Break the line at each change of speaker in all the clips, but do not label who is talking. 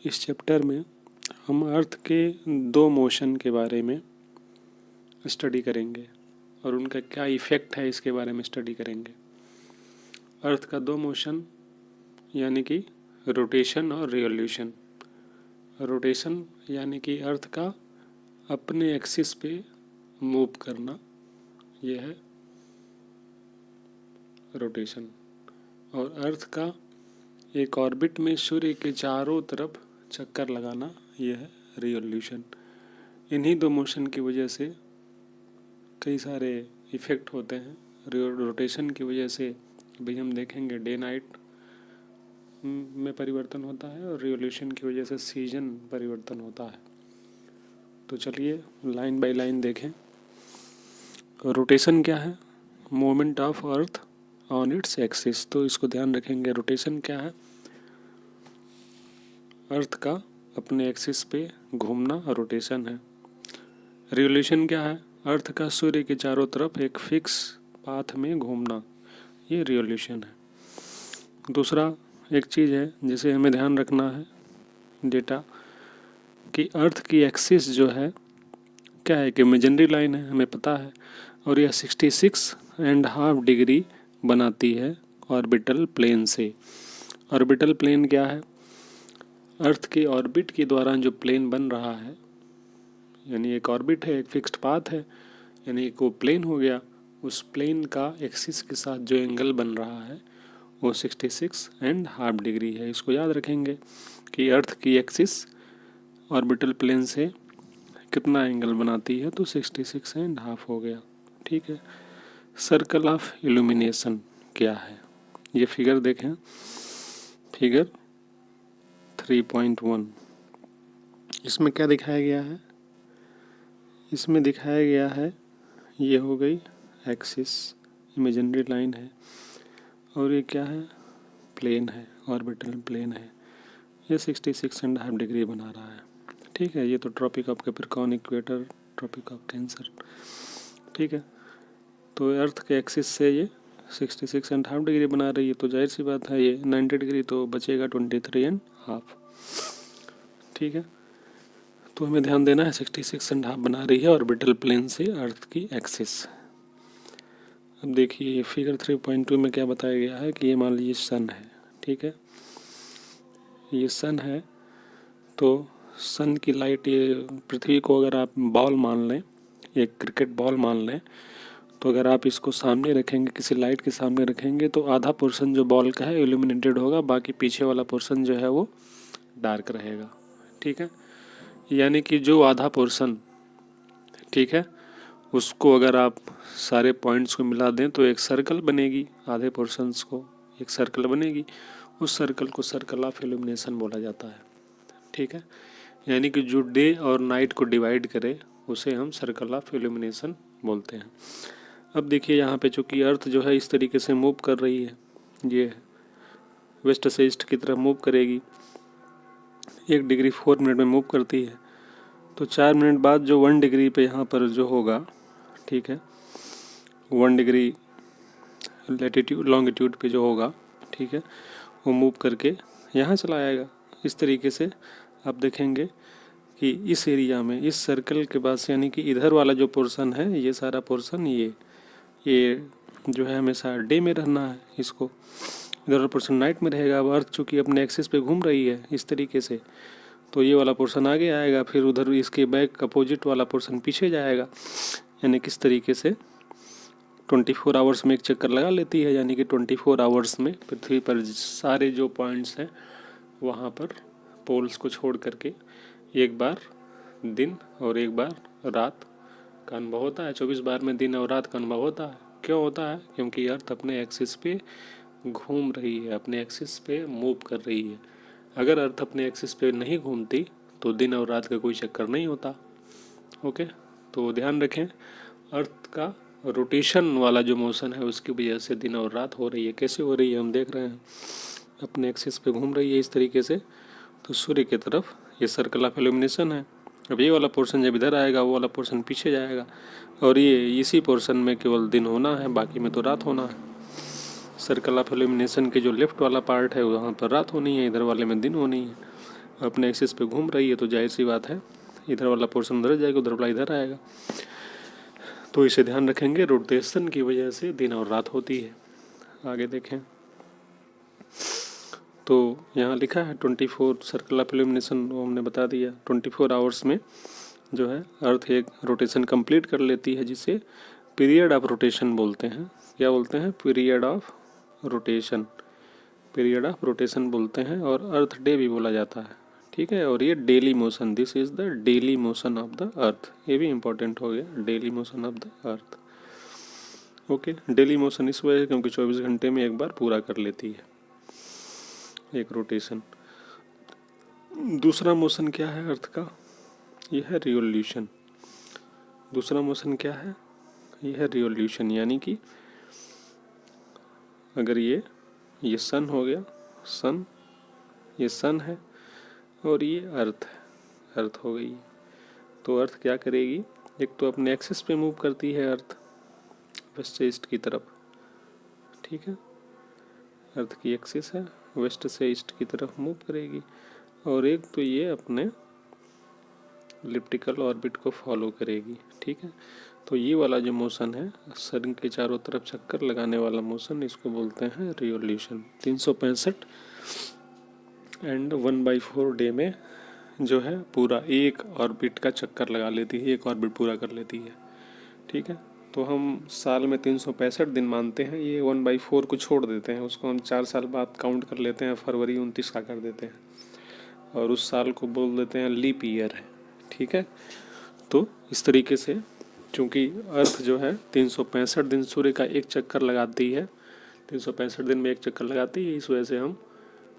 इस चैप्टर में हम अर्थ के दो मोशन के बारे में स्टडी करेंगे और उनका क्या इफ़ेक्ट है इसके बारे में स्टडी करेंगे। अर्थ का दो मोशन यानी कि रोटेशन और रिवॉल्यूशन। रोटेशन यानी कि अर्थ का अपने एक्सिस पे मूव करना, यह है रोटेशन। और अर्थ का एक ऑर्बिट में सूर्य के चारों तरफ चक्कर लगाना, यह है रिवॉल्यूशन। इन्हीं दो मोशन की वजह से कई सारे इफ़ेक्ट होते हैं। रोटेशन की वजह से अभी हम देखेंगे डे नाइट में परिवर्तन होता है और रिवॉल्यूशन की वजह से सीजन परिवर्तन होता है। तो चलिए लाइन बाय लाइन देखें। रोटेशन क्या है? Movement of earth on its axis. तो इसको ध्यान रखेंगे। रोटेशन क्या है? अर्थ का अपने एक्सिस पे घूमना रोटेशन है। रिवॉल्यूशन क्या है? अर्थ का सूर्य के चारों तरफ एक फिक्स पाथ में घूमना, ये रिवॉल्यूशन है। दूसरा एक चीज़ है जिसे हमें ध्यान रखना है डेटा, कि अर्थ की एक्सिस जो है क्या है कि इमेजिनरी लाइन है, हमें पता है, और यह 66.5 डिग्री बनाती है ऑर्बिटल प्लेन से। ऑर्बिटल प्लेन क्या है? अर्थ के ऑर्बिट के दौरान जो प्लेन बन रहा है, यानी एक ऑर्बिट है, एक फिक्स्ड पाथ है, यानी एक वो प्लेन हो गया। उस प्लेन का एक्सिस के साथ जो एंगल बन रहा है वो 66.5 डिग्री है। इसको याद रखेंगे कि अर्थ की एक्सिस ऑर्बिटल प्लेन से कितना एंगल बनाती है, तो 66.5 हो गया। ठीक है। सर्कल ऑफ इल्यूमिनेशन क्या है? ये फिगर देखें, फिगर 3.1। इसमें क्या दिखाया गया है? इसमें दिखाया गया है, ये हो गई एक्सिस, इमेजिनरी लाइन है, और ये क्या है? प्लेन है, ऑर्बिटल प्लेन है। ये 66.5 डिग्री बना रहा है। ठीक है। ये तो tropic of Capricorn, equator, tropic of Cancer. ठीक है। तो अर्थ के एक्सिस से ये 66.5 डिग्री बना रही है, तो जाहिर सी बात है ये 90 डिग्री तो बचेगा 23.5। ठीक है। तो हमें ध्यान देना है 66.5 बना रही है ऑर्बिटल प्लेन से अर्थ की एक्सिस। अब देखिए फिगर 3.2 में क्या बताया गया है कि ये मान लीजिए सन है। ठीक है। ये सन है, तो सन की लाइट, ये पृथ्वी को अगर आप बॉल मान लें, एक क्रिकेट बॉल मान लें, तो अगर आप इसको सामने रखेंगे, किसी लाइट के सामने रखेंगे, तो आधा पोर्शन जो बॉल का है इल्यूमिनेटेड होगा, बाकी पीछे वाला पोर्शन जो है वो डार्क रहेगा। ठीक है। यानी कि जो आधा पोर्शन, ठीक है, उसको अगर आप सारे पॉइंट्स को मिला दें तो एक सर्कल बनेगी। आधे पोर्शंस को एक सर्कल बनेगी। उस सर्कल को सर्कल ऑफ इल्यूमिनेशन बोला जाता है। ठीक है। यानी कि जो डे और नाइट को डिवाइड करे उसे हम सर्कल ऑफ इल्यूमिनेशन बोलते हैं। अब देखिए यहाँ पे चूँकि अर्थ जो है इस तरीके से मूव कर रही है, ये वेस्ट से ईस्ट की तरफ मूव करेगी, 1 डिग्री 4 मिनट में मूव करती है, तो 4 मिनट बाद जो 1 डिग्री पे यहाँ पर जो होगा, ठीक है, 1 डिग्री लैटिट्यूड लॉन्गिट्यूड पे जो होगा, ठीक है, वो मूव करके यहाँ चला आएगा। इस तरीके से आप देखेंगे कि इस एरिया में, इस सर्कल के पास, यानी कि इधर वाला जो पोर्शन है, ये सारा पोर्शन, ये जो है हमेशा डे में रहना है, इसको इधर पोर्शन नाइट में रहेगा। अब अर्थ चूँकि अपने एक्सिस पे घूम रही है इस तरीके से, तो ये वाला पोर्शन आगे आएगा, फिर उधर इसके बैक अपोजिट वाला पोर्शन पीछे जाएगा। यानी किस तरीके से 24 आवर्स में एक चक्कर लगा लेती है, यानी कि 24 आवर्स में पृथ्वी पर सारे जो पॉइंट्स हैं वहाँ पर पोल्स को छोड़ करके एक बार दिन और एक बार रात का अनुभव होता है। 24 बार में दिन और रात का अनुभव होता है। क्यों होता है? क्योंकि अर्थ अपने एक्सिस पे घूम रही है, अपने एक्सिस पे मूव कर रही है। अगर अर्थ अपने एक्सिस पे नहीं घूमती तो दिन और रात का कोई चक्कर नहीं होता। ओके, तो ध्यान रखें, अर्थ का रोटेशन वाला जो मोशन है उसकी वजह से दिन और रात हो रही है। कैसे हो रही है? हम देख रहे हैं, अपने एक्सिस पे घूम रही है इस तरीके से, तो सूर्य की तरफ ये सर्कल ऑफ इल्यूमिनेशन है। अब ये वाला पोर्शन जब इधर आएगा वो वाला पोर्शन पीछे जाएगा, और ये इसी पोर्शन में केवल दिन होना है, बाकी में तो रात होना है। सर्कल ऑफ इल्यूमिनेशन के जो लेफ्ट वाला पार्ट है वहाँ पर रात होनी है, इधर वाले में दिन होनी है। अपने एक्सिस पे घूम रही है तो जाहिर सी बात है इधर वाला पोर्शन उधर जाएगा, उधर वाला इधर आएगा। तो इसे ध्यान रखेंगे, रोटेशन की वजह से दिन और रात होती है। आगे देखें तो यहाँ लिखा है 24 सर्कल ऑफ इल्यूमिनेशन, वो हमने बता दिया। 24 आवर्स में जो है अर्थ एक रोटेशन कंप्लीट कर लेती है, जिसे पीरियड ऑफ रोटेशन बोलते हैं। क्या बोलते हैं? Period of rotation, period of rotation बोलते हैं। और अर्थ डे भी बोला जाता है, ठीक है। और ये daily motion, this is the daily motion of the earth, ये भी इंपॉर्टेंट हो गया, daily motion of the earth. Okay, daily motion इस वजह से क्योंकि 24 घंटे में एक बार पूरा कर लेती है एक रोटेशन। दूसरा मोशन क्या है अर्थ का? यह है रिवोल्यूशन। दूसरा मोशन क्या है? यह है रिवोल्यूशन, यानी कि अगर ये सन हो गया, सन, ये सन है और ये अर्थ है, अर्थ हो गई। तो अर्थ क्या करेगी? एक तो अपने एक्सिस पे मूव करती है अर्थ, वेस्ट से ईस्ट की तरफ, ठीक है। अर्थ की एक्सिस है, वेस्ट से ईस्ट की तरफ मूव करेगी। और एक तो ये अपने इलिप्टिकल ऑर्बिट को फॉलो करेगी, ठीक है। तो ये वाला जो मोशन है सन के चारों तरफ चक्कर लगाने वाला मोशन, इसको बोलते हैं रिवोल्यूशन। 365 एंड 1/4 डे में जो है पूरा एक ऑर्बिट का चक्कर लगा लेती है, एक ऑर्बिट पूरा कर लेती है, ठीक है। तो हम साल में 365 दिन मानते हैं, ये 1/4 को छोड़ देते हैं, उसको हम 4 साल बाद काउंट कर लेते हैं, फरवरी 29 का कर देते हैं और उस साल को बोल देते हैं लीप ईयर है, ठीक है। तो इस तरीके से चूँकि अर्थ जो है 365 दिन सूर्य का एक चक्कर लगाती है, 365 दिन में एक चक्कर लगाती है, इस वजह से हम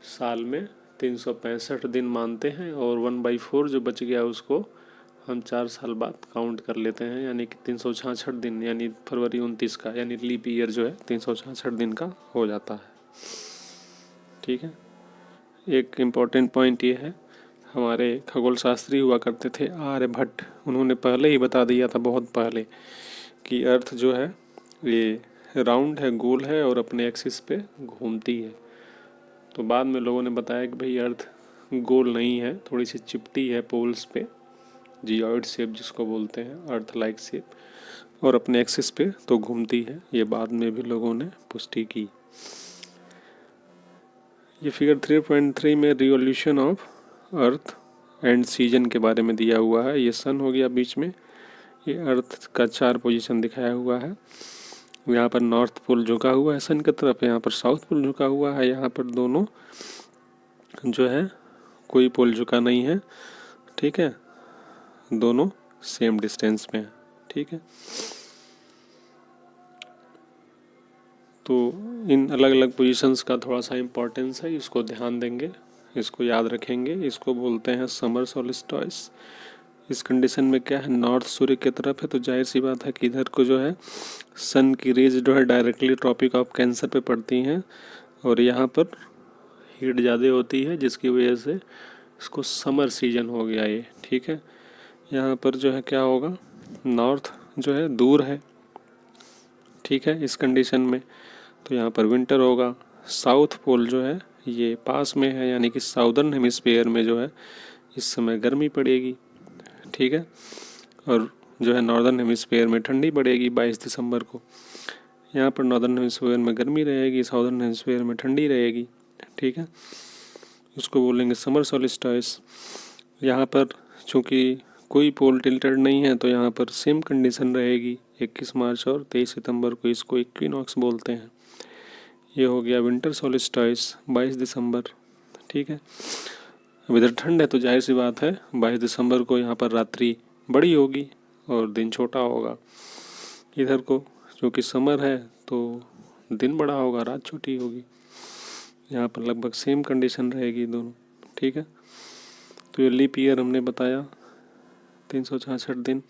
साल में 365 दिन मानते हैं और 1/4 जो बच गया उसको हम 4 साल बाद काउंट कर लेते हैं, यानी कि 366 दिन, यानी फरवरी 29 का, यानी लीप ईयर जो है 366 दिन का हो जाता है, ठीक है। एक इम्पॉर्टेंट पॉइंट ये है, हमारे खगोल शास्त्री हुआ करते थे आर्यभट्ट, उन्होंने पहले ही बता दिया था, बहुत पहले, कि अर्थ जो है ये राउंड है, गोल है और अपने एक्सिस पे घूमती है। तो बाद में लोगों ने बताया कि भाई अर्थ गोल नहीं है, थोड़ी सी चिपटी है पोल्स पे, जियोइड शेप जिसको बोलते हैं, अर्थ लाइक शेप, और अपने एक्सिस पे तो घूमती है। ये बाद में भी लोगों ने पुष्टि की। ये फिगर 3.3 में revolution of earth and season के बारे में दिया हुआ है। ये सन हो गया बीच में, ये अर्थ का 4 पोजीशन दिखाया हुआ है। यहाँ पर नॉर्थ पोल झुका हुआ है सन की तरफ, यहाँ पर साउथ पोल झुका हुआ है, यहाँ पर दोनों जो है कोई पोल झुका नहीं है, ठीक है, दोनों सेम डिस्टेंस में है, ठीक है। तो इन अलग अलग पोजीशंस का थोड़ा सा इम्पोर्टेंस है, इसको ध्यान देंगे, इसको याद रखेंगे। इसको बोलते हैं समर सोल्स्टिस। इस कंडीशन में क्या है, नॉर्थ सूर्य की तरफ है तो जाहिर सी बात है कि इधर को जो है सन की रेज जो है डायरेक्टली ट्रॉपिक ऑफ कैंसर पे पड़ती हैं और यहाँ पर हीट ज़्यादा होती है, जिसकी वजह से इसको समर सीजन हो गया ये, ठीक है। यहाँ पर जो है क्या होगा, नॉर्थ जो है दूर है, ठीक है, इस कंडीशन में तो यहाँ पर विंटर होगा। साउथ पोल जो है ये पास में है, यानी कि साउदर्न हेमिस्फीयर में जो है इस समय गर्मी पड़ेगी, ठीक है, और जो है नॉर्दर्न हेमिस्फीयर में ठंडी पड़ेगी 22 दिसंबर को। यहाँ पर नॉर्दर्न हेमिस्फीयर में गर्मी रहेगी, साउदर्न हेमिस्फीयर में ठंडी रहेगी, ठीक है। उसको बोलेंगे समर सोल्स्टिस। यहाँ पर चूँकि कोई पोल टिल्टेड नहीं है तो यहाँ पर सेम कंडीशन रहेगी 21 मार्च और 23 सितंबर को, इसको इक्विनॉक्स बोलते हैं। ये हो गया विंटर सोल्स्टिस 22 दिसंबर, ठीक है। अब इधर ठंड है तो जाहिर सी बात है 22 दिसंबर को यहाँ पर रात्रि बड़ी होगी और दिन छोटा होगा। इधर को क्योंकि समर है तो दिन बड़ा होगा, रात छोटी होगी। यहाँ पर लगभग सेम कंडीशन रहेगी दोनों, ठीक है। तो ये लीप ईयर हमने बताया 366 दिन।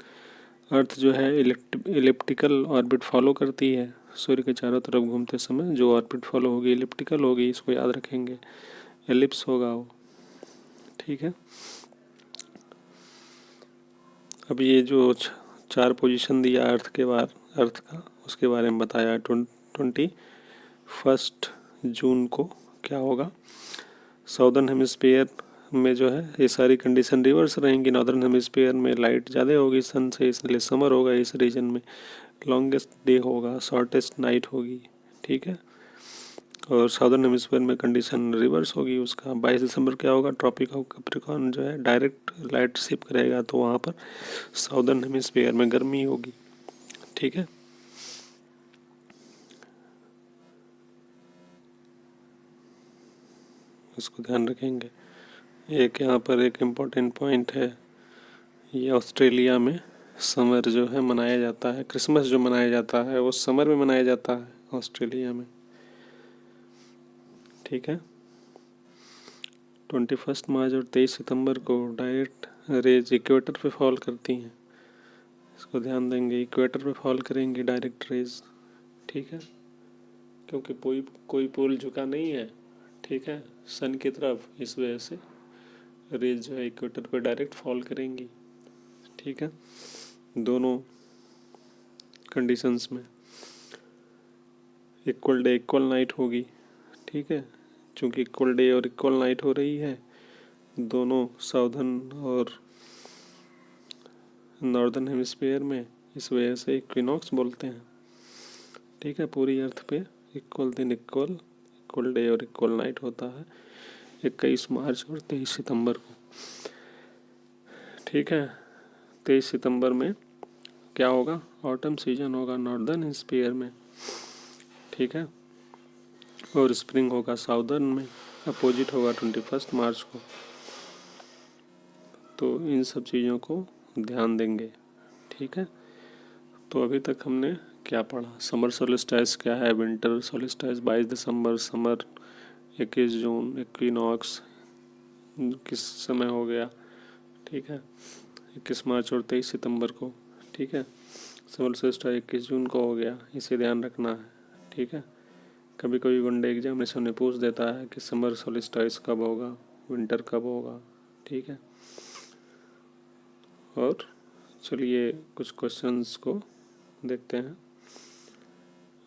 अर्थ जो है इलिप्टिकल ऑर्बिट फॉलो करती है, सूर्य के चारों तरफ घूमते समय जो ऑर्बिट फॉलो होगी इलिप्टिकल होगी, इसको याद रखेंगे, एलिप्स होगा वो, ठीक है। अब ये जो 4 पोजीशन दिया अर्थ का उसके बारे में बताया। 21 जून को क्या होगा, साउदर्न हेमिस्फीयर में जो है ये सारी कंडीशन रिवर्स रहेंगी। नॉर्दर्न हेमिस्फीयर में लाइट ज़्यादा होगी सन से, इसलिए समर होगा इस रीजन में, लॉन्गेस्ट डे होगा, शॉर्टेस्ट नाइट होगी, ठीक है। और साउदर्न हेमिस्फीयर में कंडीशन रिवर्स होगी उसका। 22 दिसंबर क्या होगा, ट्रॉपिक ऑफ कैप्रिकॉर्न जो है डायरेक्ट लाइट रिसीव करेगा, तो वहाँ पर साउदर्न हेमिस्फीयर में गर्मी होगी, ठीक है। इसको ध्यान रखेंगे। एक यहाँ पर एक इम्पोर्टेंट पॉइंट है, ये ऑस्ट्रेलिया में समर जो है मनाया जाता है, क्रिसमस जो मनाया जाता है वो समर में मनाया जाता है ऑस्ट्रेलिया में, ठीक है। 21 मार्च और 23 सितंबर को डायरेक्ट रेज इक्वेटर पे फॉल करती हैं, इसको ध्यान देंगे। इक्वेटर पे फॉल करेंगी डायरेक्ट रेज, ठीक है, क्योंकि कोई पोल झुका नहीं है, ठीक है, सन की तरफ, इस वजह से रेज जो है इक्वेटर पे डायरेक्ट फॉल करेंगी, ठीक है। दोनों कंडीशंस में इक्वल डे इक्वल नाइट होगी, ठीक है। चूँकि इक्वल डे और इक्वल नाइट हो रही है दोनों साउदर्न और नॉर्दर्न हेमिस्फीयर में, इस वजह से इक्विनॉक्स बोलते हैं, ठीक है। पूरी अर्थ पे इक्वल दिन इक्वल डे और इक्वल नाइट होता है 21 मार्च और 23 सितंबर को, ठीक है। 23 सितंबर में क्या होगा, ऑटम सीजन होगा नॉर्दर्न हेमिस्फीयर में, ठीक है, और स्प्रिंग होगा साउदर्न में, अपोजिट होगा 21 मार्च को। तो इन सब चीज़ों को ध्यान देंगे, ठीक है। तो अभी तक हमने क्या पढ़ा, समर सोलिस्टाइस क्या है, विंटर सोलिस्टाइस 22 दिसंबर, समर 21 जून, इक्विनॉक्स किस समय हो गया, ठीक है, 21 मार्च और 23 सितंबर को, ठीक है। समर सोलिस्टाइस 21 जून को हो गया, इसे ध्यान रखना है, ठीक है। कभी कभी वनडे एग्जामिनेशन में पूछ देता है कि समर सोलिस्टाइस कब होगा, विंटर कब होगा, ठीक है। और चलिए कुछ क्वेश्चंस को देखते हैं।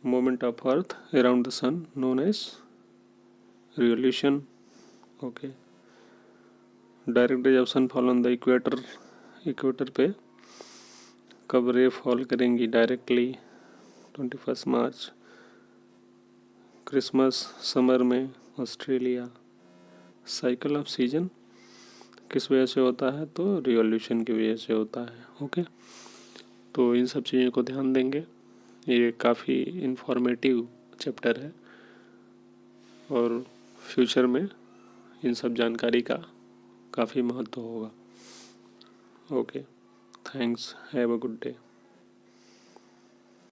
Moment of earth around the sun known as revolution, okay. Direct rays of sun fall on the equator पे कब रे फॉल करेंगी डायरेक्टली, 21 मार्च। क्रिसमस समर में ऑस्ट्रेलिया। साइकिल ऑफ सीजन किस वजह से होता है, तो रिवोल्यूशन की वजह से होता है, ओके। तो इन सब चीज़ों को ध्यान देंगे, ये काफ़ी इंफॉर्मेटिव चैप्टर है और फ्यूचर में इन सब जानकारी का काफ़ी महत्व होगा, okay. Thanks, have a good day.